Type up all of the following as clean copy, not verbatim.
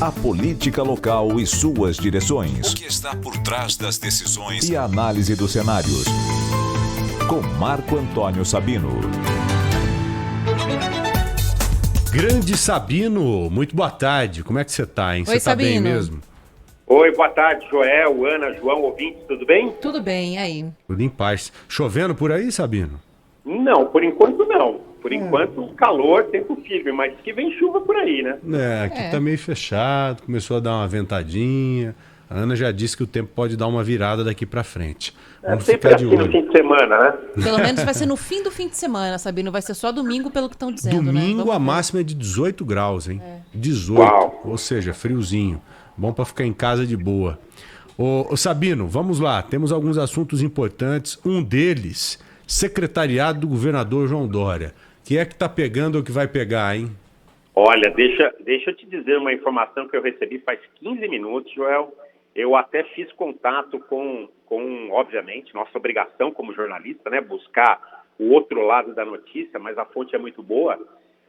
A política local e suas direções. O que está por trás das decisões e a análise dos cenários. Com Marco Antônio Sabino. Grande Sabino, muito boa tarde. Como é que você tá, hein? Oi, você tá bem Sabino. mesmo? Oi, boa tarde, Joel, Ana, João, ouvintes, tudo bem? Tudo bem, e aí? Tudo em paz. Chovendo por aí, Sabino? Não, por enquanto não. Por enquanto, calor, tempo firme, mas que vem chuva por aí, né? Aqui tá meio fechado, começou a dar uma ventadinha. A Ana já disse que o tempo pode dar uma virada daqui pra frente. Vamos sempre ficar de assim no olho. fim de semana, né? Pelo menos vai ser no fim do fim de semana, Sabino. Vai ser só domingo, pelo que estão dizendo, né? Domingo Vamos a ver. máxima é de 18 graus, hein? 18, Uau. ou seja, friozinho. Bom pra ficar em casa de boa. Ô Sabino, vamos lá. Temos alguns assuntos importantes. Um deles, secretariado do governador João Dória. Quem é que tá pegando ou que vai pegar, hein? Olha, deixa eu te dizer uma informação que eu recebi faz 15 minutos, Joel. Eu até fiz contato com, obviamente, nossa obrigação como jornalista, né? Buscar o outro lado da notícia, mas a fonte é muito boa.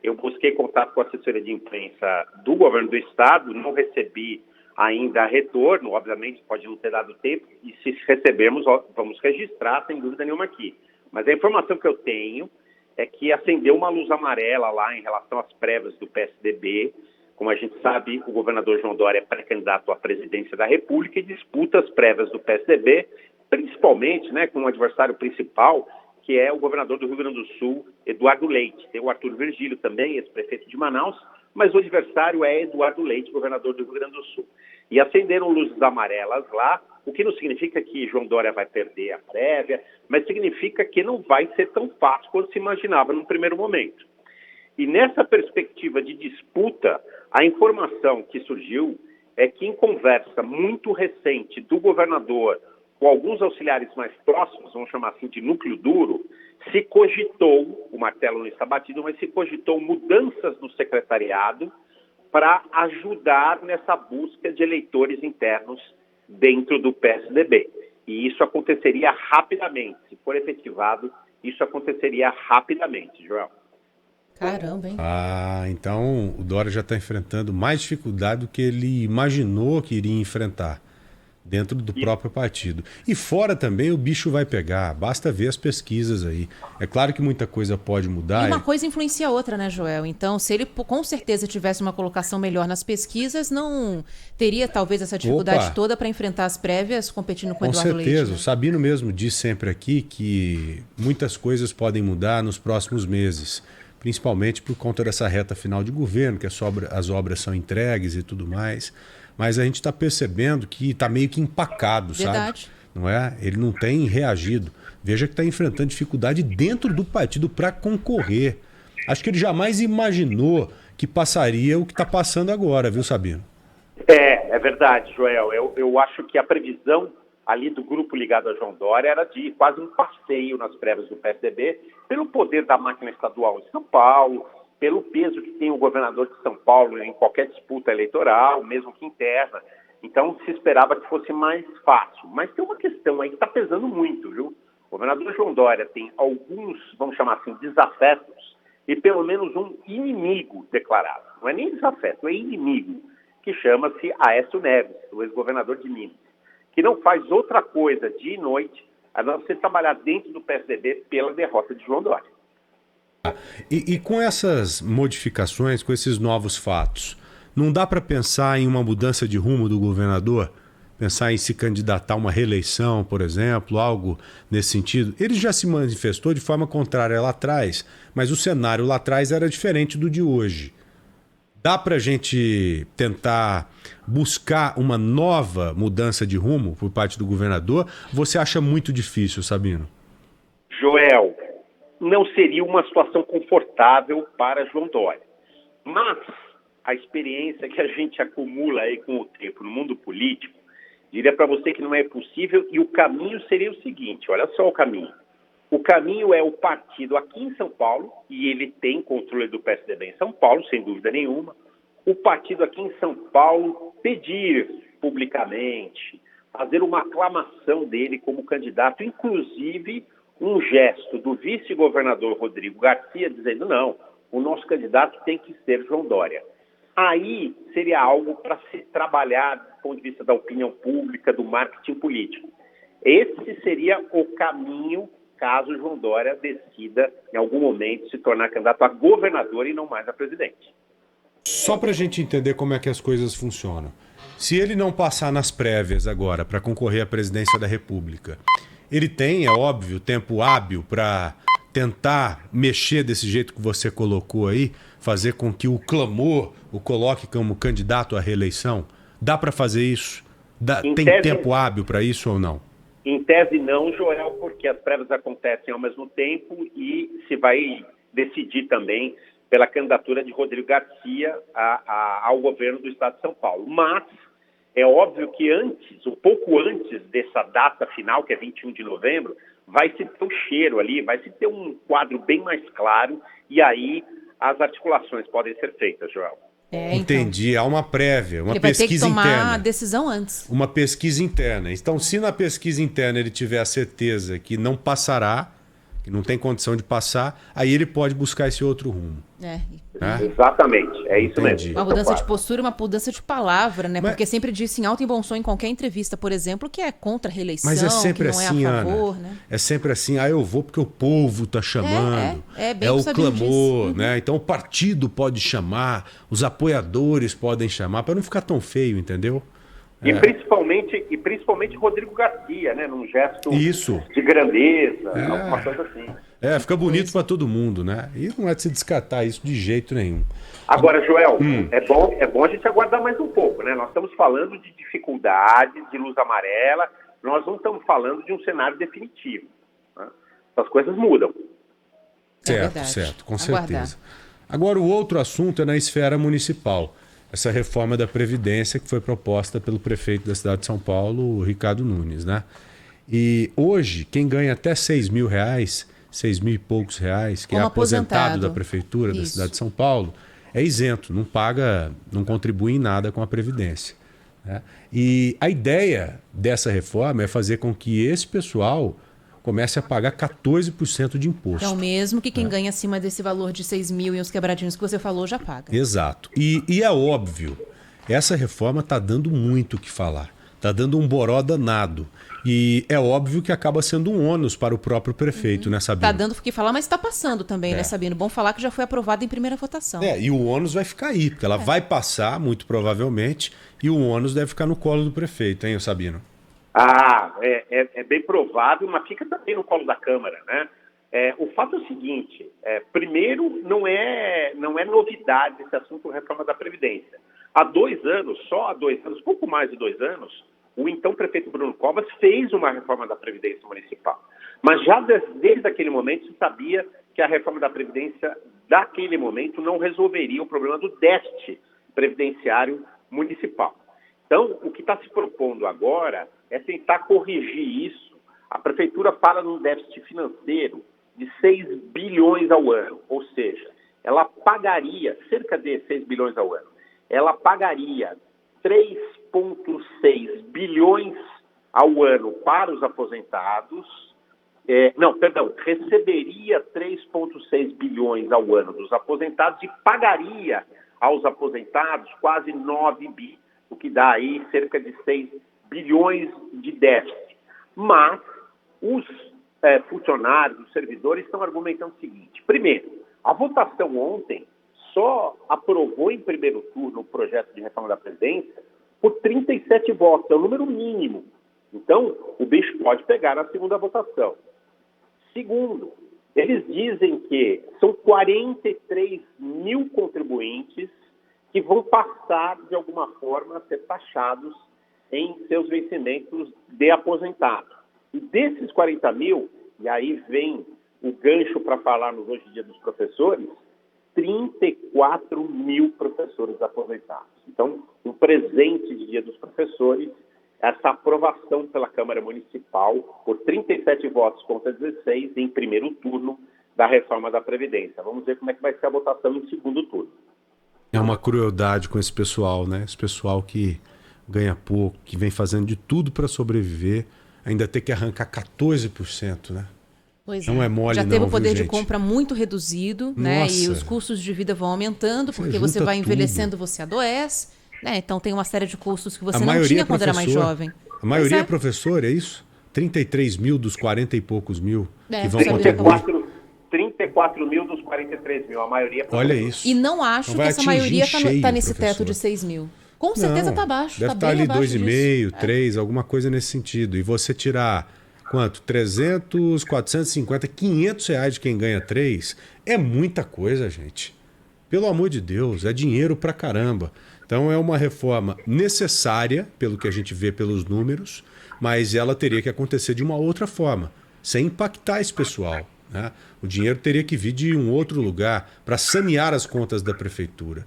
Eu busquei contato com a assessoria de imprensa do governo do estado, não recebi ainda retorno, obviamente pode não ter dado tempo, e se recebermos, vamos registrar, sem dúvida nenhuma aqui. Mas a informação que eu tenho é que acendeu uma luz amarela lá em relação às prévias do PSDB. Como a gente sabe, o governador João Dória é pré-candidato à presidência da República e disputa as prévias do PSDB, principalmente, né, com o adversário principal, que é o governador do Rio Grande do Sul, Eduardo Leite. Tem o Arthur Virgílio também, ex-prefeito de Manaus, mas o adversário é Eduardo Leite, governador do Rio Grande do Sul. E acenderam luzes amarelas lá, o que não significa que João Dória vai perder a prévia, mas significa que não vai ser tão fácil quanto se imaginava no primeiro momento. E nessa perspectiva de disputa, a informação que surgiu é que em conversa muito recente do governador com alguns auxiliares mais próximos, vamos chamar assim de núcleo duro, se cogitou, o martelo não está batido, mas se cogitou mudanças no secretariado para ajudar nessa busca de eleitores internos dentro do PSDB. E isso aconteceria rapidamente. Se for efetivado, isso aconteceria rapidamente, Joel. Caramba, hein? Então o Dória já está enfrentando mais dificuldade do que ele imaginou que iria enfrentar dentro do próprio partido. E fora também o bicho vai pegar, basta ver as pesquisas aí. É claro que muita coisa pode mudar. E uma coisa influencia a outra, né, Joel? Então, se ele com certeza tivesse uma colocação melhor nas pesquisas, não teria talvez essa dificuldade toda para enfrentar as prévias competindo com o Eduardo Leite. Com certeza. O Sabino mesmo diz sempre aqui que muitas coisas podem mudar nos próximos meses, principalmente por conta dessa reta final de governo, que as obras são entregues e tudo mais. Mas a gente está percebendo que está meio que empacado, Verdade. sabe? Não é? Ele não tem reagido. Veja que está enfrentando dificuldade dentro do partido para concorrer. Acho que ele jamais imaginou que passaria o que está passando agora, viu, Sabino? É verdade, Joel. Eu acho que a previsão ali do grupo ligado a João Dória era de quase um passeio nas prévias do PSDB, pelo poder da máquina estadual em São Paulo, pelo peso que tem o governador de São Paulo em qualquer disputa eleitoral, mesmo que interna. Então, se esperava que fosse mais fácil. Mas tem uma questão aí que está pesando muito, viu? O governador João Dória tem alguns, vamos chamar assim, desafetos e pelo menos um inimigo declarado. Não é nem desafeto, é inimigo, que chama-se Aécio Neves, o ex-governador de Minas, que não faz outra coisa dia e noite a não ser trabalhar dentro do PSDB pela derrota de João Dória. E com essas modificações, com esses novos fatos, não dá para pensar em uma mudança de rumo do governador? Pensar em se candidatar a uma reeleição, por exemplo, algo nesse sentido? Ele já se manifestou de forma contrária lá atrás, mas o cenário lá atrás era diferente do de hoje. Dá para a gente tentar buscar uma nova mudança de rumo por parte do governador? Você acha muito difícil, Sabino? Joel, não seria uma situação confortável para João Dória. Mas a experiência que a gente acumula aí com o tempo no mundo político, diria para você que não é possível, e o caminho seria o seguinte, olha só o caminho. O caminho é o partido aqui em São Paulo, e ele tem controle do PSDB em São Paulo, sem dúvida nenhuma. O partido aqui em São Paulo pedir publicamente, fazer uma aclamação dele como candidato, inclusive um gesto do vice-governador Rodrigo Garcia dizendo não, o nosso candidato tem que ser João Dória. Aí seria algo para se trabalhar do ponto de vista da opinião pública, do marketing político. Esse seria o caminho caso João Dória decida, em algum momento, se tornar candidato a governador e não mais a presidente. Só para a gente entender como é que as coisas funcionam. Se ele não passar nas prévias agora para concorrer à presidência da República, ele tem, é óbvio, tempo hábil para tentar mexer desse jeito que você colocou aí, fazer com que o clamor o coloque como candidato à reeleição? Dá para fazer isso? Tem tempo hábil para isso ou não? Em tese não, Joel, porque as prévias acontecem ao mesmo tempo e se vai decidir também pela candidatura de Rodrigo Garcia ao governo do Estado de São Paulo. Mas é óbvio que antes, um pouco antes dessa data final, que é 21 de novembro, vai se ter um cheiro ali, vai se ter um quadro bem mais claro e aí as articulações podem ser feitas, Joel. Entendi, há uma prévia, uma ele vai pesquisa ter que tomar interna. a decisão antes. Uma pesquisa interna. Então, se na pesquisa interna ele tiver a certeza que não passará, que não tem condição de passar, aí ele pode buscar esse outro rumo. Exatamente, é isso mesmo. Uma mudança de postura, uma mudança de palavra, né? Porque sempre disse em alto e bom som em qualquer entrevista, por exemplo, que é contra a reeleição, mas é sempre que não assim, é a favor, Ana, né? É sempre assim, eu vou porque o povo está chamando, bem o sabia clamor, disso. né? Então o partido pode chamar, os apoiadores podem chamar, para não ficar tão feio, entendeu? E principalmente Rodrigo Garcia, né? Num gesto de grandeza, alguma coisa assim. Fica bonito para todo mundo, né? E não é de se descartar isso de jeito nenhum. Agora, Joel, é bom a gente aguardar mais um pouco, né? Nós estamos falando de dificuldades, de luz amarela, nós não estamos falando de um cenário definitivo. Né? As coisas mudam. Certo, com certeza. Agora, o outro assunto é na esfera municipal. Essa reforma da Previdência que foi proposta pelo prefeito da cidade de São Paulo, Ricardo Nunes, né? E hoje, quem ganha até R$6 mil, 6 mil e poucos reais, que é aposentado da prefeitura da cidade de São Paulo, é isento, não paga, não contribui em nada com a Previdência. Né? E a ideia dessa reforma é fazer com que esse pessoal comece a pagar 14% de imposto. É o mesmo que quem ganha acima desse valor de 6 mil e os quebradinhos que você falou já paga. Exato. E é óbvio, essa reforma está dando muito o que falar. Está dando um boró danado. E é óbvio que acaba sendo um ônus para o próprio prefeito, né, Sabino? Está dando o que falar, mas está passando também, né, Sabino? Bom falar que já foi aprovada em primeira votação. E o ônus vai ficar aí, porque ela vai passar, muito provavelmente, e o ônus deve ficar no colo do prefeito, hein, Sabino? É bem provável, mas fica também no colo da Câmara, né? O fato é o seguinte, primeiro, não é novidade esse assunto da reforma da Previdência. Há 2 anos, pouco mais de 2 anos, o então prefeito Bruno Covas fez uma reforma da Previdência Municipal. Mas já desde aquele momento se sabia que a reforma da Previdência, daquele momento, não resolveria o problema do déficit previdenciário municipal. Então, o que está se propondo agora é tentar corrigir isso. A prefeitura fala num déficit financeiro de 6 bilhões ao ano, ou seja, ela pagaria cerca de 6 bilhões ao ano. Ela pagaria 3,6 bilhões ao ano para os aposentados. Receberia 3,6 bilhões ao ano dos aposentados e pagaria aos aposentados quase 9 bi, o que dá aí cerca de 6 bilhões de déficit. Mas os funcionários, os servidores estão argumentando o seguinte. Primeiro, a votação ontem só aprovou em primeiro turno o projeto de reforma da Previdência por 37 votos, é o número mínimo. Então, o bicho pode pegar na segunda votação. Segundo, eles dizem que são 43 mil contribuintes que vão passar, de alguma forma, a ser taxados em seus vencimentos de aposentado. E desses 40 mil, e aí vem o gancho para falarmos hoje Dia dos Professores, 34 mil professores aposentados. Então, um presente de Dia dos Professores, essa aprovação pela Câmara Municipal por 37 votos contra 16 em primeiro turno da reforma da Previdência. Vamos ver como é que vai ser a votação em segundo turno. É uma crueldade com esse pessoal, né? Esse pessoal que ganha pouco, que vem fazendo de tudo para sobreviver, ainda ter que arrancar 14%, né? Pois não é mole, já teve não, o poder viu, de gente? compra muito reduzido, né? E os custos de vida vão aumentando, porque você vai envelhecendo, você adoece, né? Então tem uma série de custos que você não tinha quando era mais jovem. A maioria é professor, é isso? 33 mil dos 40 e poucos mil que vão 34 mil dos 43 mil, a maioria é professor. Olha isso. E não acho então que essa maioria está nesse professor. teto de 6 mil. Com certeza está abaixo. Deve estar ali 2,5, 3, alguma coisa nesse sentido. E você tirar quanto? 300, 450, 500 reais de quem ganha 3 é muita coisa, gente. Pelo amor de Deus, é dinheiro pra caramba. Então é uma reforma necessária, pelo que a gente vê pelos números, mas ela teria que acontecer de uma outra forma, sem impactar esse pessoal, né? O dinheiro teria que vir de um outro lugar para sanear as contas da prefeitura.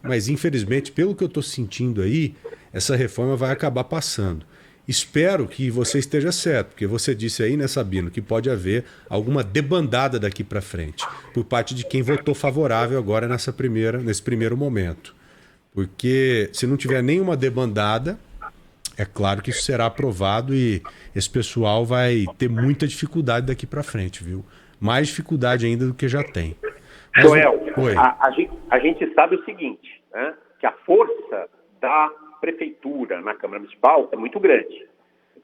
Mas, infelizmente, pelo que eu estou sentindo aí, essa reforma vai acabar passando. Espero que você esteja certo, porque você disse aí, né, Sabino, que pode haver alguma debandada daqui para frente, por parte de quem votou favorável agora nesse primeiro momento. Porque se não tiver nenhuma debandada, é claro que isso será aprovado e esse pessoal vai ter muita dificuldade daqui para frente, viu? Mais dificuldade ainda do que já tem. Mas, Joel, a gente sabe o seguinte, né, que a força da prefeitura na Câmara Municipal é muito grande,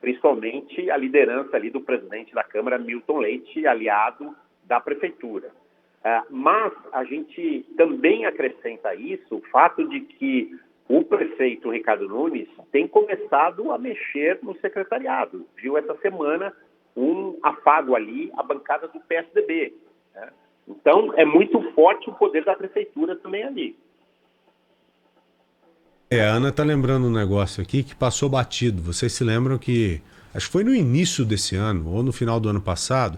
principalmente a liderança ali do presidente da Câmara, Milton Leite, aliado da prefeitura. Mas a gente também acrescenta isso o fato de que o prefeito Ricardo Nunes tem começado a mexer no secretariado. Viu essa semana um afago ali, a bancada do PSDB, né? Então, é muito forte o poder da prefeitura também ali. A Ana está lembrando um negócio aqui que passou batido. Vocês se lembram que, acho que foi no início desse ano, ou no final do ano passado,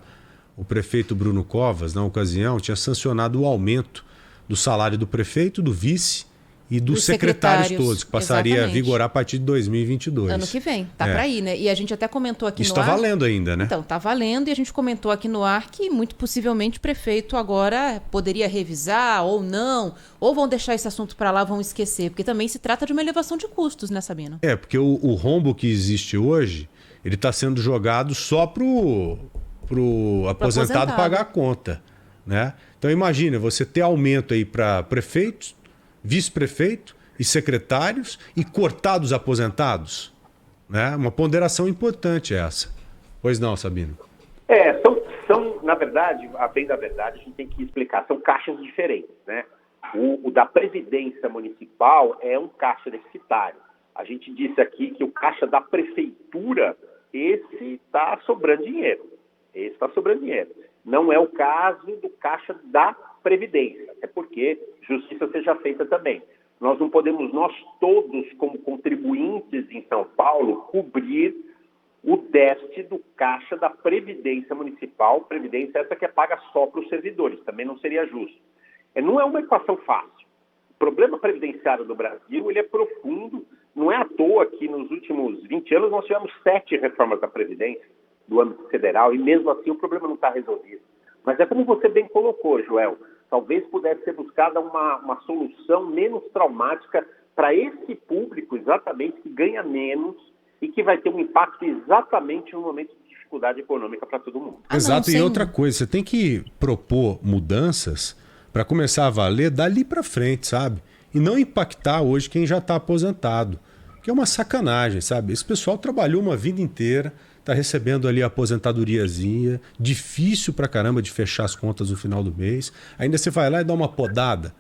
o prefeito Bruno Covas, na ocasião, tinha sancionado o aumento do salário do prefeito, do vice e dos secretários todos, que passaria a vigorar a partir de 2022. Ano que vem, tá para ir, né? E a gente até comentou aqui Isso no ar... Isso está valendo ainda, né? Então, tá valendo e a gente comentou aqui no ar que muito possivelmente o prefeito agora poderia revisar ou não, ou vão deixar esse assunto para lá, vão esquecer, porque também se trata de uma elevação de custos, né, Sabina? Porque o rombo que existe hoje, ele está sendo jogado só pro aposentado pagar a conta, né? Então imagina, você ter aumento aí para prefeitos, vice-prefeito e secretários e cortar dos aposentados, né? Uma ponderação importante essa. Pois não, Sabino? São, na verdade, a bem da verdade, a gente tem que explicar, são caixas diferentes, né? O da Previdência Municipal é um caixa deficitário. A gente disse aqui que o caixa da Prefeitura, esse está sobrando dinheiro. Não é o caso do caixa da Previdência, até porque justiça seja feita também. Nós não podemos, nós todos, como contribuintes em São Paulo, cobrir o déficit do caixa da Previdência Municipal, Previdência essa que é paga só para os servidores, também não seria justo. Não é uma equação fácil. O problema previdenciário do Brasil ele é profundo, não é à toa que nos últimos 20 anos nós tivemos 7 reformas da Previdência do âmbito federal e mesmo assim o problema não está resolvido. Mas é como você bem colocou, Joel, talvez pudesse ser buscada uma solução menos traumática para esse público exatamente que ganha menos e que vai ter um impacto exatamente no momento de dificuldade econômica para todo mundo. Exato, e outra coisa, você tem que propor mudanças para começar a valer dali para frente, sabe? E não impactar hoje quem já está aposentado, que é uma sacanagem, sabe? Esse pessoal trabalhou uma vida inteira, está recebendo ali a aposentadoriazinha, difícil pra caramba de fechar as contas no final do mês, ainda você vai lá e dá uma podada.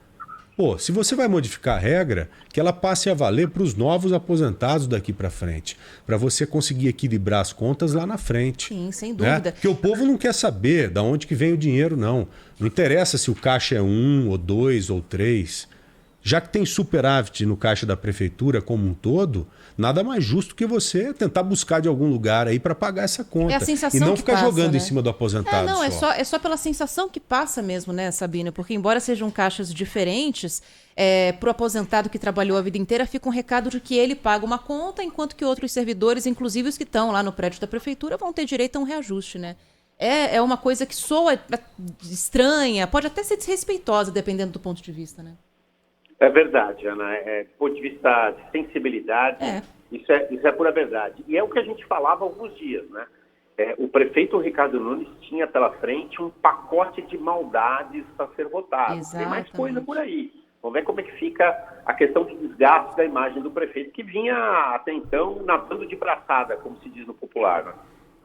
Pô, se você vai modificar a regra, que ela passe a valer para os novos aposentados daqui para frente, para você conseguir equilibrar as contas lá na frente. Sim, sem dúvida. Porque o povo não quer saber de onde que vem o dinheiro, não. Não interessa se o caixa é 1, ou 2, ou 3. Já que tem superávit no caixa da prefeitura como um todo, nada mais justo que você tentar buscar de algum lugar aí para pagar essa conta. É a sensação e não que ficar passa, jogando né? em cima do aposentado. Não, é só pela sensação que passa mesmo, né, Sabina? Porque embora sejam caixas diferentes, para o aposentado que trabalhou a vida inteira, fica um recado de que ele paga uma conta, enquanto que outros servidores, inclusive os que estão lá no prédio da prefeitura, vão ter direito a um reajuste, né? É uma coisa que soa estranha, pode até ser desrespeitosa, dependendo do ponto de vista, né? É verdade, Ana. Do ponto de vista de sensibilidade, isso é pura verdade. E é o que a gente falava há alguns dias, né? o prefeito Ricardo Nunes tinha pela frente um pacote de maldades para ser votado. Exatamente. Tem mais coisa por aí. Vamos ver como é que fica a questão de desgaste da imagem do prefeito, que vinha até então nadando de braçada, como se diz no popular, né?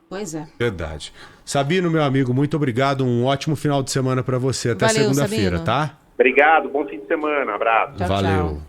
Pois é. Verdade. Sabino, meu amigo, muito obrigado. Um ótimo final de semana para você. Até Valeu, segunda-feira, Sabino. tá? Obrigado, bom fim de semana, abraço. Tchau, Valeu. tchau.